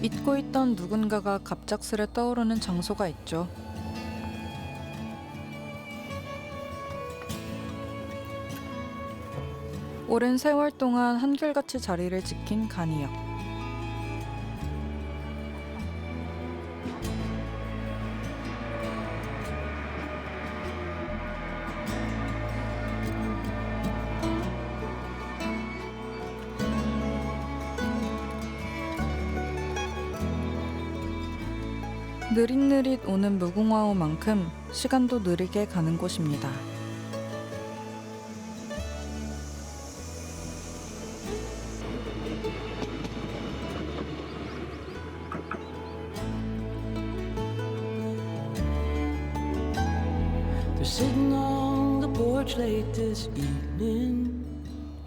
잊고 있던 누군가가 갑작스레 떠오르는 장소가 있죠. 오랜 세월 동안 한결같이 자리를 지킨 간이역. 느릿느릿 오는 무궁화호만큼 시간도 느리게 가는 곳입니다.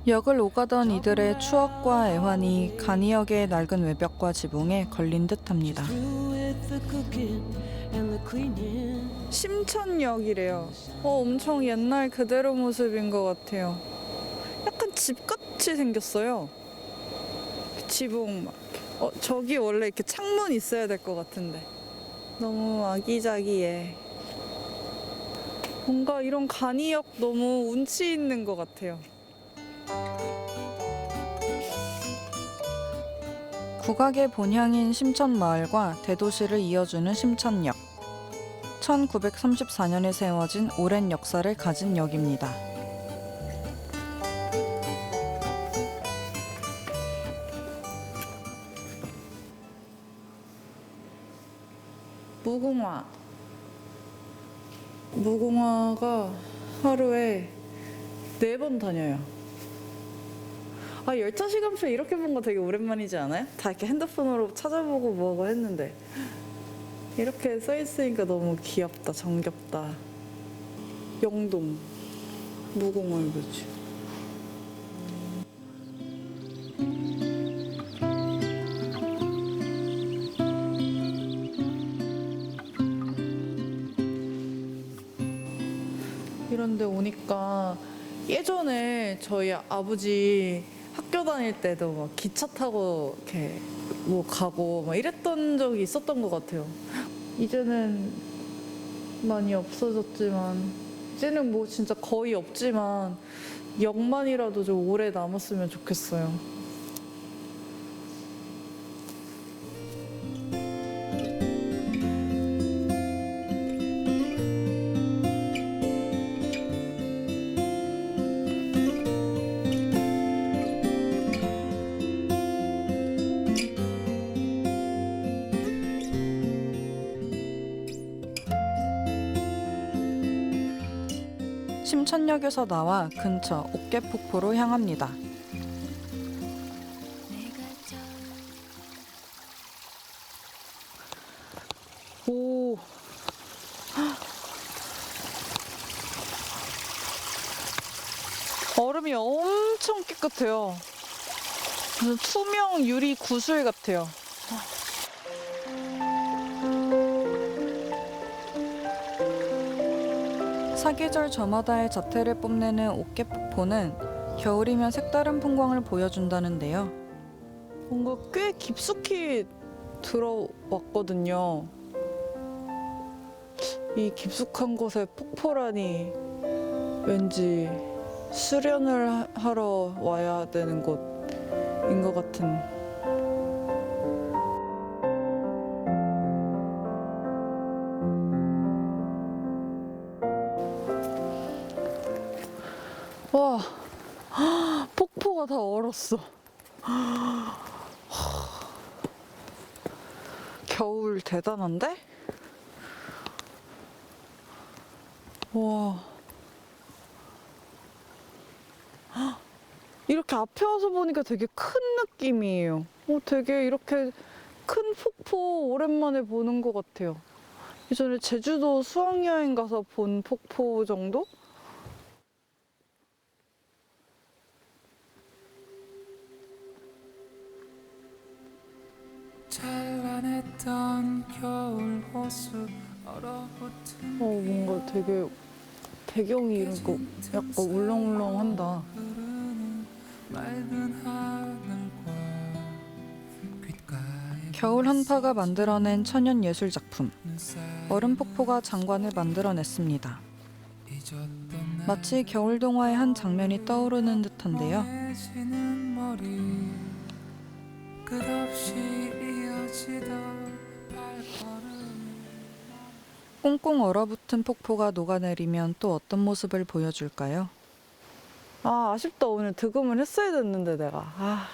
역을 오가던 이들의 추억과 애환이 간이역의 낡은 외벽과 지붕에 걸린 듯합니다. 심천역이래요. 엄청 옛날 그대로 모습인 것 같아요. 약간 집같이 생겼어요. 지붕 막. 저기 원래 이렇게 창문 있어야 될 것 같은데. 너무 아기자기해. 뭔가 이런 간이역 너무 운치 있는 것 같아요. 국악의 본향인 심천마을과 대도시를 이어주는 심천역. 1934년에 세워진 오랜 역사를 가진 역입니다. 무궁화가 하루에 4번 다녀요. 열차 시간표 이렇게 본 거 되게 오랜만이지 않아요? 다 이렇게 핸드폰으로 찾아보고 뭐하고 했는데 이렇게 써있으니까 너무 귀엽다, 정겹다. 영동 무궁화일보지. 이런데 오니까 예전에 저희 아버지 학교 다닐 때도 막 기차 타고 이렇게 뭐 가고 막 이랬던 적이 있었던 것 같아요. 이제는 많이 없어졌지만, 이제는 뭐 진짜 거의 없지만 역만이라도 좀 오래 남았으면 좋겠어요. 심천역에서 나와 근처 옥계폭포로 향합니다. 오, 얼음이 엄청 깨끗해요. 무슨 투명 유리 구슬 같아요. 사계절 저마다의 자태를 뽐내는 옥계폭포는 겨울이면 색다른 풍광을 보여준다는데요. 뭔가 꽤 깊숙이 들어왔거든요. 이 깊숙한 곳에 폭포라니, 왠지 수련을 하러 와야 되는 곳인 것 같은. 와, 폭포가 다 얼었어. 겨울 대단한데? 와, 이렇게 앞에 와서 보니까 되게 큰 느낌이에요. 되게 이렇게 큰 폭포 오랜만에 보는 것 같아요. 예전에 제주도 수학여행 가서 본 폭포 정도? 찬란했던 겨울 호수 얼어붙은 뭔가 되게 배경이 이런 거 약간 울렁울렁한다. 맑은 하늘과 귓가에 겨울 한파가 만들어낸 천연 예술 작품. 얼음 폭포가 장관을 만들어냈습니다. 마치 겨울 동화의 한 장면이 떠오르는 듯한데요. 멍해지는 머리, 끝없이 이어지던 발걸음. 꽁꽁 얼어붙은 폭포가 녹아내리면 또 어떤 모습을 보여줄까요? 아, 아쉽다. 오늘 득음을 했어야 됐는데 내가. 아.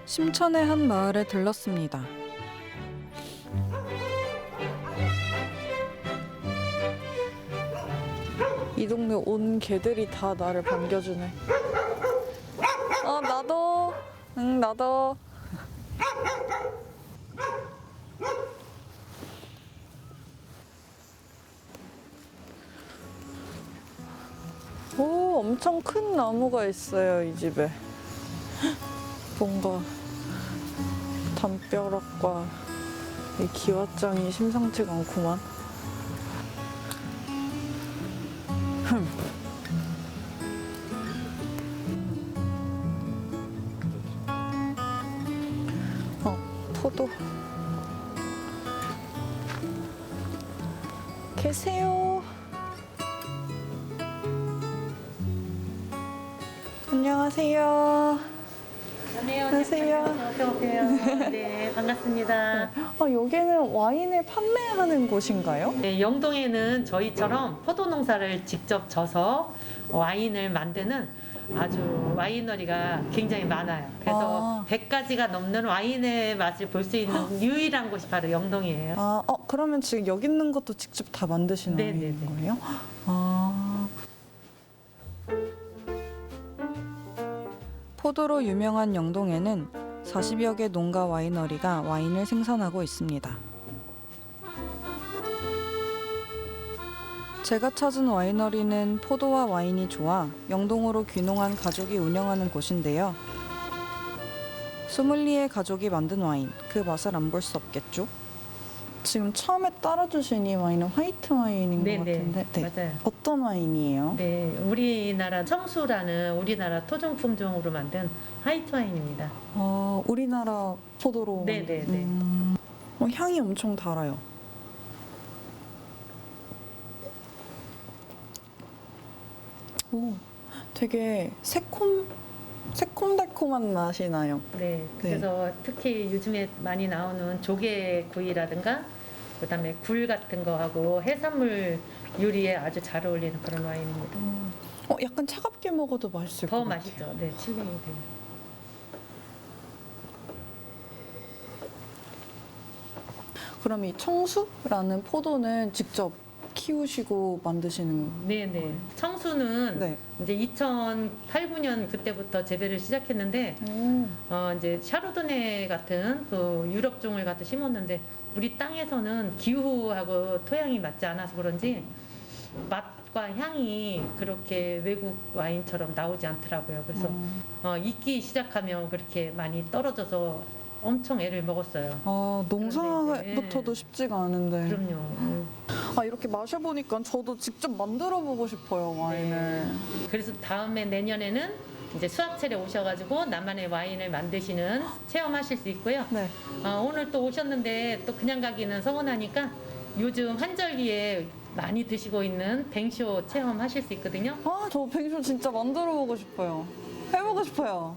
심천의 한 마을에 들렀습니다. 이 동네 온 개들이 다 나를 반겨주네. 나도. 응, 나도. 오, 엄청 큰 나무가 있어요, 이 집에. 뭔가 담벼락과 이 기와장이 심상치가 않구만. 포도. 계세요. 안녕하세요. 안녕하세요. 어서오세요. 네, 반갑습니다. 여기는 와인을 판매하는 곳인가요? 네, 영동에는 저희처럼 포도 농사를 직접 져서 와인을 만드는 아주 와이너리가 굉장히 많아요. 그래서 100가지가 넘는 와인의 맛을 볼 수 있는 유일한 곳이 바로 영동이에요. 그러면 지금 여기 있는 것도 직접 다 만드시는 네네네. 거예요? 포도로 유명한 영동에는 40여 개 농가 와이너리가 와인을 생산하고 있습니다. 제가 찾은 와이너리는 포도와 와인이 좋아 영동으로 귀농한 가족이 운영하는 곳인데요. 소믈리에 가족이 만든 와인, 그 맛을 안 볼 수 없겠죠? 지금 처음에 따라주신 이 와인은 화이트 와인인 것 네네, 같은데 맞아요. 어떤 와인이에요? 네, 우리나라 청수라는 우리나라 토종 품종으로 만든 화이트 와인입니다. 우리나라 포도로. 네네네. 향이 엄청 달아요. 오, 되게 새콤달콤한 맛이 나요. 네, 그래서 특히 요즘에 많이 나오는 조개구이라든가 그다음에 굴 같은 거하고 해산물 요리에 아주 잘 어울리는 그런 와인입니다. 약간 차갑게 먹어도 맛있을 것 더 같아요. 맛있죠. 네, 칠링이 돼요. 그럼 이 청수라는 포도는 직접 키우시고 만드시는 네네. 청수는 네. 이제 2008, 9년 그때부터 재배를 시작했는데 이제 샤르도네 같은 그 유럽종을 갖다 심었는데 우리 땅에서는 기후하고 토양이 맞지 않아서 그런지 맛과 향이 그렇게 외국 와인처럼 나오지 않더라고요. 그래서 익기 시작하면 그렇게 많이 떨어져서 엄청 애를 먹었어요. 농사부터도 쉽지가 않은데. 그럼요. 이렇게 마셔보니까 저도 직접 만들어보고 싶어요, 와인을. 그래서 다음에 내년에는 이제 수학철에 오셔가지고 나만의 와인을 만드시는 체험하실 수 있고요. 네. 오늘 또 오셨는데 또 그냥 가기는 서운하니까 요즘 한절기에 많이 드시고 있는 뱅쇼 체험하실 수 있거든요. 저 뱅쇼 진짜 만들어보고 싶어요. 해보고 싶어요.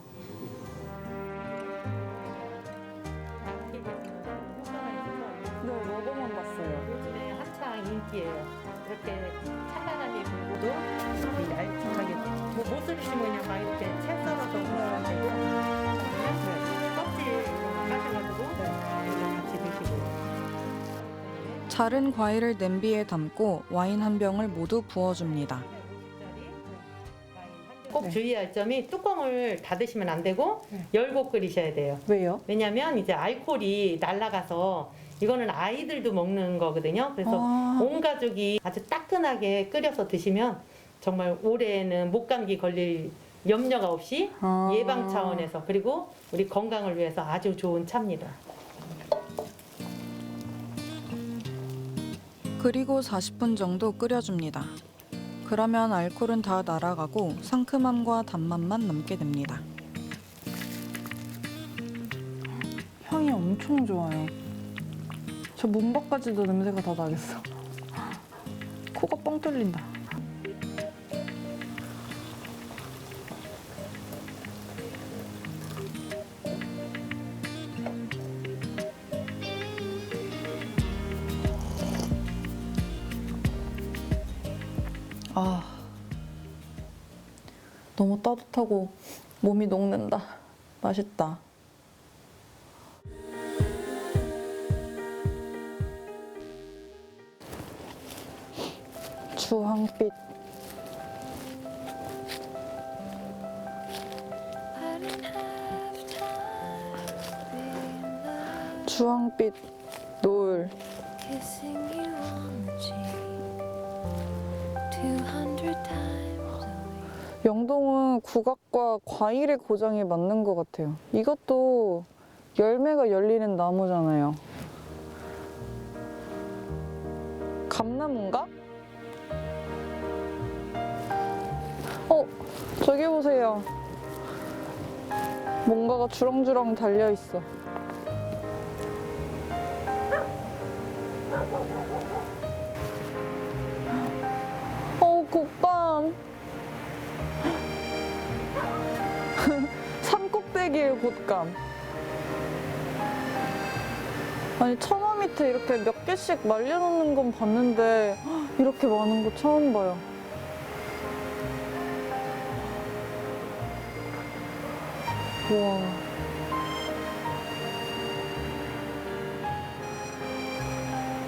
네, 먹어만 봤어요. 요즘에 한창 인기예요. 이렇게 찬란하게 불고도 얄쭉하게 못 쓰시면 그냥 막 이렇게 채 썰어서 먹으면 되고 껍질 까셔가지고 같이 드시고. 자른 과일을 냄비에 담고 와인 한 병을 모두 부어줍니다. 꼭 주의할 점이 뚜껑을 닫으시면 안 되고 열고 끓이셔야 돼요. 왜요? 왜냐면 이제 알코올이 날아가서 이거는 아이들도 먹는 거거든요. 그래서 온 가족이 아주 따끈하게 끓여서 드시면 정말 올해는 목감기 걸릴 염려가 없이 예방 차원에서 그리고 우리 건강을 위해서 아주 좋은 차입니다. 그리고 40분 정도 끓여줍니다. 그러면 알코올은 다 날아가고 상큼함과 단맛만 남게 됩니다. 향이 엄청 좋아요. 저 문밖까지도 냄새가 다 나겠어. 코가 뻥 뚫린다. 아, 너무 따뜻하고 몸이 녹는다. 맛있다. 주황빛. 주황빛 노을. Kissing you on the cheek 200 times. 영동은 국악과 과일의 고장이 맞는 것 같아요. 이것도 열매가 열리는 나무잖아요. 감나무인가? 저기 보세요. 뭔가가 주렁주렁 달려 있어. 곶감. 산꼭대기의 곶감. 아니, 처마 밑에 이렇게 몇 개씩 말려놓는 건 봤는데 이렇게 많은 거 처음 봐요. 우와.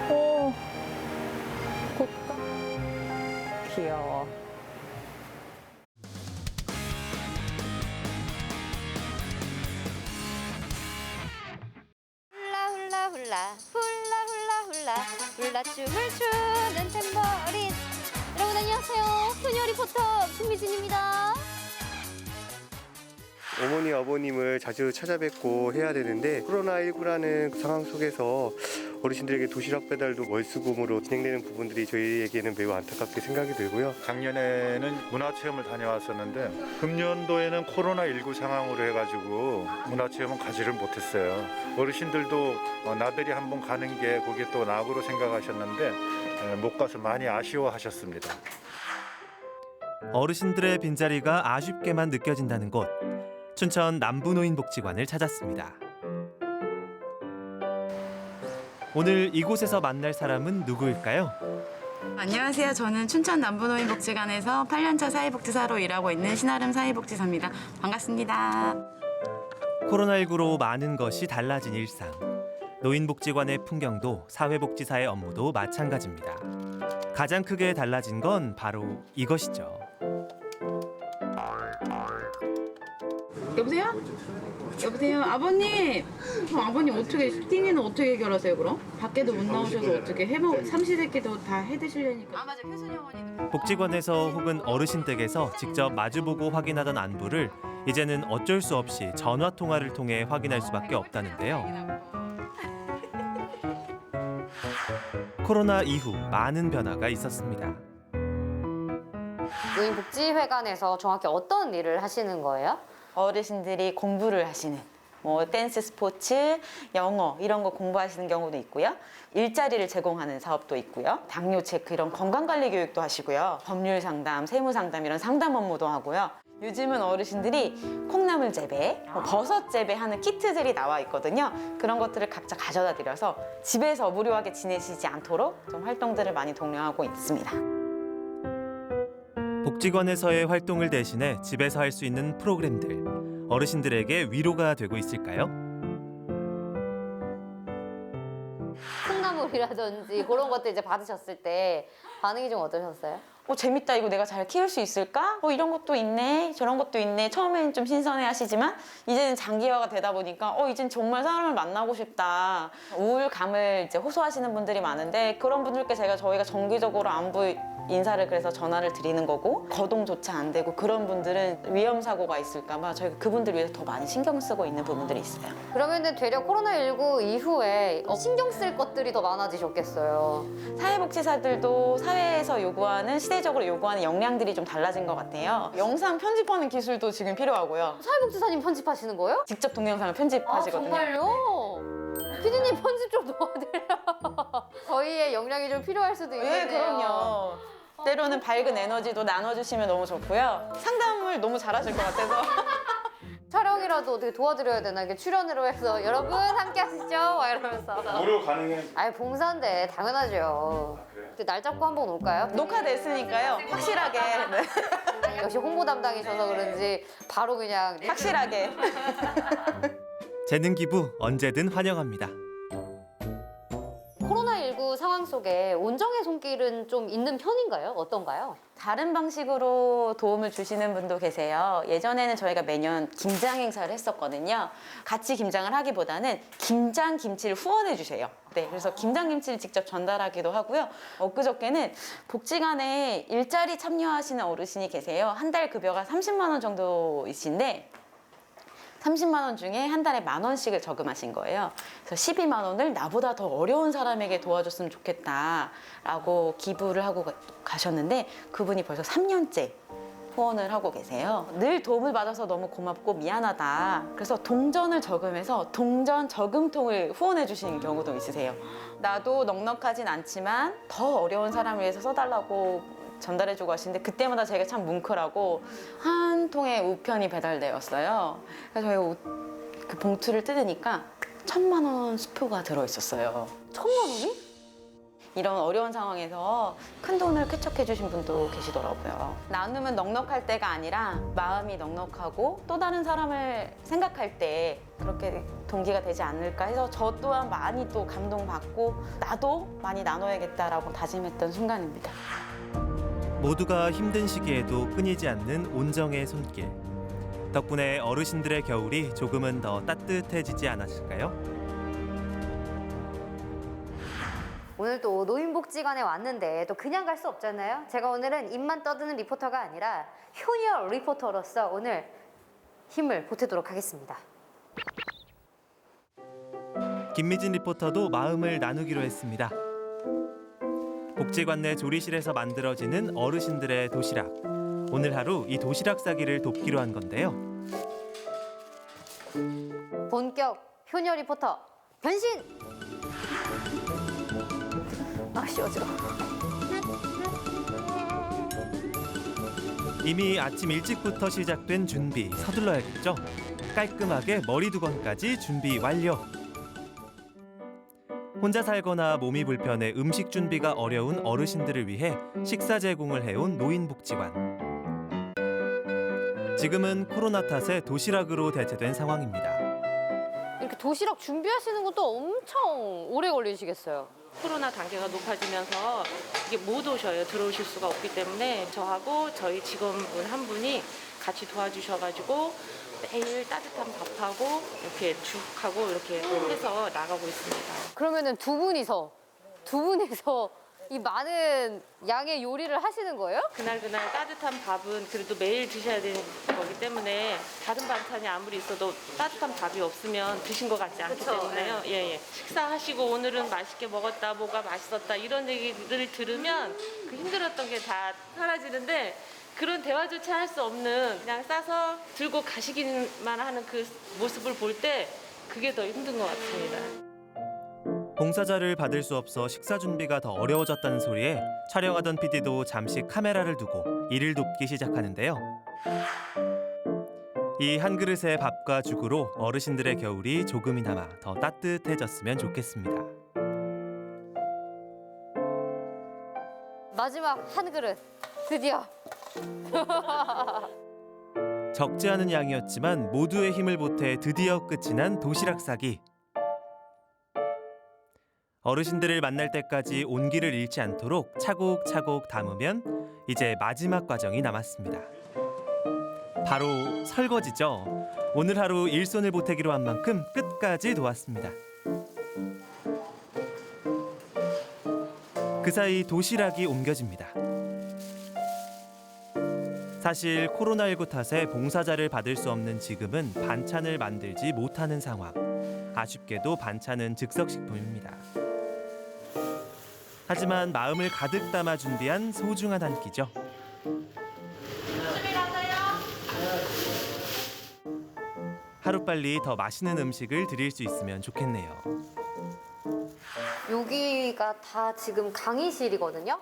오, 곶감. 귀여워. 훌라 훌라 훌라 훌라 훌라 훌라 훌라춤을 추는 탬버린. 여러분 안녕하세요. 소녀 리포터 김미진입니다. 어머니, 아버님을 자주 찾아뵙고 해야 되는데 코로나19라는 상황 속에서 어르신들에게 도시락 배달도 월수금으로 진행되는 부분들이 저희에게는 매우 안타깝게 생각이 들고요. 작년에는 문화체험을 다녀왔었는데 금년도에는 코로나19 상황으로 해가지고 문화체험은 가지를 못했어요. 어르신들도 나들이 한번 가는 게 그게 또 낙으로 생각하셨는데 못 가서 많이 아쉬워하셨습니다. 어르신들의 빈자리가 아쉽게만 느껴진다는 곳, 춘천 남부노인복지관을 찾았습니다. 오늘 이곳에서 만날 사람은 누구일까요? 안녕하세요. 저는 춘천 남부노인복지관에서 8년차 사회복지사로 일하고 있는 신아름 사회복지사입니다. 반갑습니다. 코로나19로 많은 것이 달라진 일상. 노인복지관의 풍경도 사회복지사의 업무도 마찬가지입니다. 가장 크게 달라진 건 바로 이것이죠. 여보세요? 여보세요? 아버님! 아버님 어떻게 띵이는 어떻게 해결하세요 그럼? 밖에도 못 나오셔서 어떻게 삼시세끼도 다 해드시려니까. 아 맞아. 효순이 어머니도. 복지관에서 혹은 어르신 댁에서 직접 마주보고 확인하던 안부를 이제는 어쩔 수 없이 전화 통화를 통해 확인할 수밖에 없다는데요. 코로나 이후 많은 변화가 있었습니다. 노인복지회관에서 정확히 어떤 일을 하시는 거예요? 어르신들이 공부를 하시는 뭐 댄스, 스포츠, 영어 이런 거 공부하시는 경우도 있고요. 일자리를 제공하는 사업도 있고요. 당뇨 체크 이런 건강관리 교육도 하시고요. 법률 상담, 세무 상담 이런 상담 업무도 하고요. 요즘은 어르신들이 콩나물 재배, 버섯 재배하는 키트들이 나와 있거든요. 그런 것들을 각자 가져다 드려서 집에서 무료하게 지내시지 않도록 좀 활동들을 많이 독려하고 있습니다. 복지관에서의 활동을 대신해 집에서 할 수 있는 프로그램들, 어르신들에게 위로가 되고 있을까요? 콩나물이라든지 그런 것들 이제 받으셨을 때 반응이 좀 어떠셨어요? 재밌다, 이거 내가 잘 키울 수 있을까? 이런 것도 있네, 저런 것도 있네. 처음에는 좀 신선해 하시지만 이제는 장기화가 되다 보니까 이젠 정말 사람을 만나고 싶다. 우울감을 이제 호소하시는 분들이 많은데 그런 분들께 저희가 정기적으로 안부 인사를 그래서 전화를 드리는 거고, 거동조차 안 되고 그런 분들은 위험 사고가 있을까 봐 저희가 그분들 위해서 더 많이 신경 쓰고 있는 부분들이 있어요. 그러면은 되려 코로나19 이후에 신경 쓸 것들이 더 많아지셨겠어요. 사회복지사들도 사회에서 요구하는, 시대적으로 요구하는 역량들이 좀 달라진 것 같아요. 영상 편집하는 기술도 지금 필요하고요. 사회복지사님 편집하시는 거예요? 직접 동영상을 편집하시거든요. 정말요? 피디님 편집 좀 도와드려요. 저희의 역량이 좀 필요할 수도 있겠네요. 네, 그럼요. 때로는 밝은 에너지도 나눠주시면 너무 좋고요. 상담을 너무 잘하실 것 같아서. 촬영이라도 어떻게 도와드려야 되나, 이렇게 출연으로 해서 여러분 함께 하시죠 막 이러면서. 무료 가능해. 아니 봉사인데 당연하죠. 근데 날 잡고 한번 올까요? 녹화됐으니까요. 확실하게. 네. 역시 홍보 담당이셔서 그런지 바로 그냥 확실하게. 재능 기부 언제든 환영합니다. 코로나19 상황 속에 온정의 손길은 좀 있는 편인가요? 어떤가요? 다른 방식으로 도움을 주시는 분도 계세요. 예전에는 저희가 매년 김장 행사를 했었거든요. 같이 김장을 하기보다는 김장 김치를 후원해 주세요. 네, 그래서 김장 김치를 직접 전달하기도 하고요. 엊그저께는 복지관에 일자리 참여하시는 어르신이 계세요. 한 달 급여가 30만 원 정도이신데 30만 원 중에 한 달에 10,000원씩을 저금하신 거예요. 그래서 12만 원을 나보다 더 어려운 사람에게 도와줬으면 좋겠다라고 기부를 하고 가셨는데 그분이 벌써 3년째 후원을 하고 계세요. 늘 도움을 받아서 너무 고맙고 미안하다. 그래서 동전을 저금해서 동전 저금통을 후원해 주시는 경우도 있으세요. 나도 넉넉하진 않지만 더 어려운 사람을 위해서 써달라고 전달해주고 하시는데 그때마다 제가 참 뭉클하고 한 통의 우편이 배달되었어요. 그래서 저희가 그 봉투를 뜯으니까 1,000만 원 수표가 들어있었어요. 1,000만 원이? 이런 어려운 상황에서 큰 돈을 쾌척해 주신 분도 계시더라고요. 나누면 넉넉할 때가 아니라 마음이 넉넉하고 또 다른 사람을 생각할 때 그렇게 동기가 되지 않을까 해서 저 또한 많이 또 감동받고 나도 많이 나눠야겠다라고 다짐했던 순간입니다. 모두가 힘든 시기에도 끊이지 않는 온정의 손길. 덕분에 어르신들의 겨울이 조금은 더 따뜻해지지 않았을까요? 오늘 또 노인복지관에 왔는데 또 그냥 갈 수 없잖아요. 제가 오늘은 입만 떠드는 리포터가 아니라 효녀 리포터로서 오늘 힘을 보태도록 하겠습니다. 김미진 리포터도 마음을 나누기로 했습니다. 복지관 내 조리실에서 만들어지는 어르신들의 도시락. 오늘 하루 이 도시락 싸기를 돕기로 한 건데요. 본격 효녀 리포터 변신! 아씨 어지러워. 이미 아침 일찍부터 시작된 준비 서둘러야겠죠. 깔끔하게 머리 두건까지 준비 완료. 혼자 살거나 몸이 불편해 음식 준비가 어려운 어르신들을 위해 식사 제공을 해온 노인복지관. 지금은 코로나 탓에 도시락으로 대체된 상황입니다. 이렇게 도시락 준비하시는 것도 엄청 오래 걸리시겠어요. 코로나 단계가 높아지면서 이게 못 오셔요. 들어오실 수가 없기 때문에 저하고 저희 직원분 한 분이 같이 도와주셔가지고 매일 따뜻한 밥하고 이렇게 죽하고 이렇게 해서 나가고 있습니다. 그러면은 두 분이서 이 많은 양의 요리를 하시는 거예요? 그날 따뜻한 밥은 그래도 매일 드셔야 되는 거기 때문에 다른 반찬이 아무리 있어도 따뜻한 밥이 없으면 드신 것 같지 않기 그쵸, 때문에요. 예. 식사하시고 오늘은 맛있게 먹었다, 뭐가 맛있었다 이런 얘기를 들으면 그 힘들었던 게 다 사라지는데 그런 대화조차 할 수 없는 그냥 싸서 들고 가시기만 하는 그 모습을 볼 때 그게 더 힘든 것 같습니다. 봉사자를 받을 수 없어 식사 준비가 더 어려워졌다는 소리에 촬영하던 PD도 잠시 카메라를 두고 일을 돕기 시작하는데요. 이 한 그릇의 밥과 죽으로 어르신들의 겨울이 조금이나마 더 따뜻해졌으면 좋겠습니다. 마지막 한 그릇 드디어. 적지 않은 양이었지만 모두의 힘을 보태 드디어 끝이 난 도시락 싸기. 어르신들을 만날 때까지 온기를 잃지 않도록 차곡차곡 담으면 이제 마지막 과정이 남았습니다. 바로 설거지죠. 오늘 하루 일손을 보태기로 한 만큼 끝까지 도왔습니다. 그 사이 도시락이 옮겨집니다. 사실 코로나19 탓에 봉사자를 받을 수 없는 지금은 반찬을 만들지 못하는 상황. 아쉽게도 반찬은 즉석식품입니다. 하지만 마음을 가득 담아 준비한 소중한 한 끼죠. 하루빨리 더 맛있는 음식을 드릴 수 있으면 좋겠네요. 여기가 다 지금 강의실이거든요.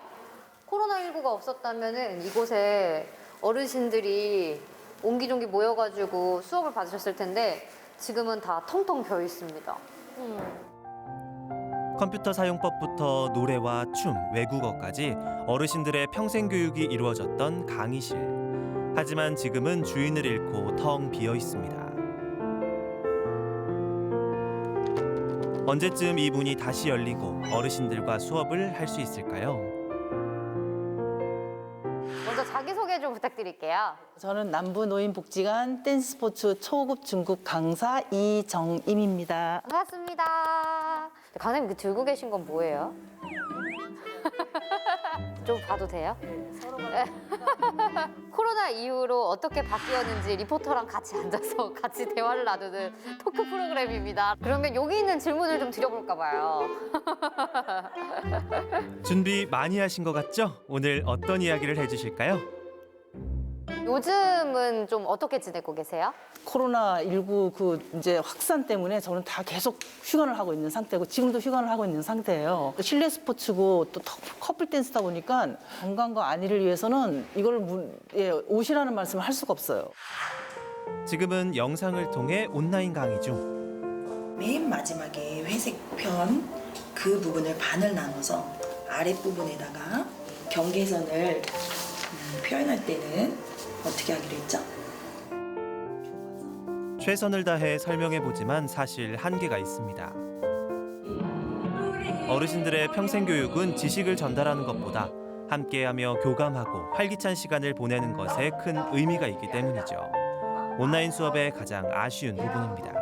코로나19가 없었다면은 이곳에 어르신들이 옹기종기 모여가지고 수업을 받으셨을 텐데 지금은 다 텅텅 비어 있습니다. 컴퓨터 사용법부터 노래와 춤, 외국어까지 어르신들의 평생 교육이 이루어졌던 강의실. 하지만 지금은 주인을 잃고 텅 비어 있습니다. 언제쯤 이 문이 다시 열리고 어르신들과 수업을 할 수 있을까요? 먼저 자기소개 좀 부탁드릴게요. 저는 남부노인복지관 댄스스포츠 초급 중급 강사 이정임입니다. 반갑습니다. 강사님 그 들고 계신 건 뭐예요? 좀 봐도 돼요? 코로나 이후로 어떻게 바뀌었는지 리포터랑 같이 앉아서 같이 대화를 나누는 토크 프로그램입니다. 그러면 여기 있는 질문을 좀 드려볼까 봐요. 준비 많이 하신 것 같죠? 오늘 어떤 이야기를 해주실까요? 요즘은 좀 어떻게 지내고 계세요? 코로나19 그 이제 확산 때문에 저는 다 계속 휴관을 하고 있는 상태고 지금도 휴관을 하고 있는 상태예요. 실내 스포츠고 또 커플 댄스다 보니까 건강과 안위를 위해서는 이걸 오시라는 말씀을 할 수가 없어요. 지금은 영상을 통해 온라인 강의 중. 맨 마지막에 회색 편 그 부분을 반을 나눠서 아랫부분에다가 경계선을 표현할 때는 어떻게 하기로 했죠? 최선을 다해 설명해보지만 사실 한계가 있습니다. 어르신들의 평생 교육은 지식을 전달하는 것보다 함께하며 교감하고 활기찬 시간을 보내는 것에 큰 의미가 있기 때문이죠. 온라인 수업의 가장 아쉬운 부분입니다.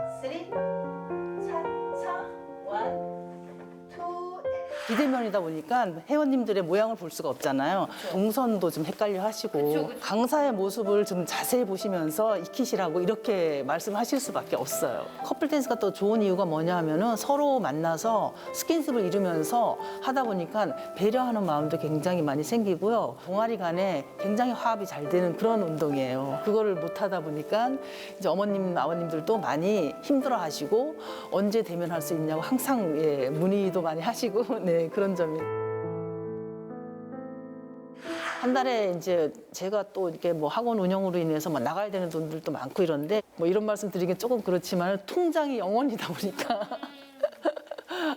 비대면이다 보니까 회원님들의 모양을 볼 수가 없잖아요. 동선도 좀 헷갈려 하시고 강사의 모습을 좀 자세히 보시면서 익히시라고 이렇게 말씀하실 수밖에 없어요. 커플 댄스가 또 좋은 이유가 뭐냐 하면은 서로 만나서 스킨십을 이루면서 하다 보니까 배려하는 마음도 굉장히 많이 생기고요. 동아리 간에 굉장히 화합이 잘 되는 그런 운동이에요. 그거를 못 하다 보니까 이제 어머님, 아버님들도 많이 힘들어 하시고 언제 대면할 수 있냐고 항상 문의도 많이 하시고 네, 그런 점이. 한 달에 이제 제가 또 이렇게 뭐 학원 운영으로 인해서 막 나가야 되는 돈들도 많고 이런데 뭐 이런 말씀 드리긴 조금 그렇지만 통장이 0원이다 보니까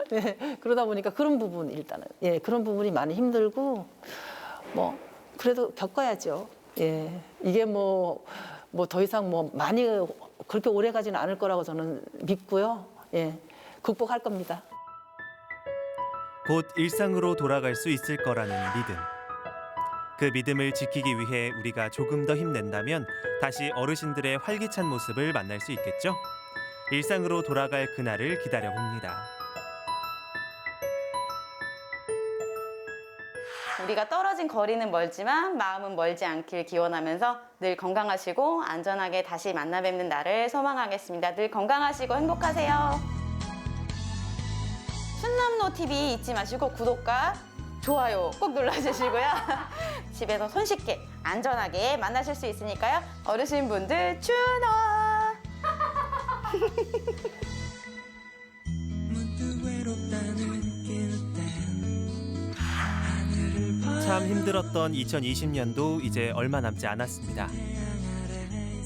네, 그러다 보니까 그런 부분 일단은 그런 부분이 많이 힘들고 뭐 그래도 겪어야죠. 예, 이게 뭐 더 이상 뭐 많이 그렇게 오래 가지는 않을 거라고 저는 믿고요. 예, 극복할 겁니다. 곧 일상으로 돌아갈 수 있을 거라는 믿음. 그 믿음을 지키기 위해 우리가 조금 더 힘낸다면 다시 어르신들의 활기찬 모습을 만날 수 있겠죠? 일상으로 돌아갈 그날을 기다려봅니다. 우리가 떨어진 거리는 멀지만 마음은 멀지 않길 기원하면서 늘 건강하시고 안전하게 다시 만나 뵙는 날을 소망하겠습니다. 늘 건강하시고 행복하세요. 춘남로TV 잊지 마시고 구독과 좋아요 꼭 눌러주시고요. 집에서 손쉽게 안전하게 만나실 수 있으니까요. 어르신분들 춘어! 참 힘들었던 2020년도 이제 얼마 남지 않았습니다.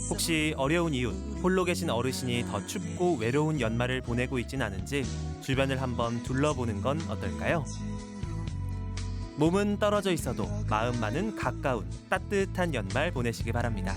혹시 어려운 이웃, 홀로 계신 어르신이 더 춥고 외로운 연말을 보내고 있진 않은지 주변을 한번 둘러보는 건 어떨까요? 몸은 떨어져 있어도 마음만은 가까운 따뜻한 연말 보내시기 바랍니다.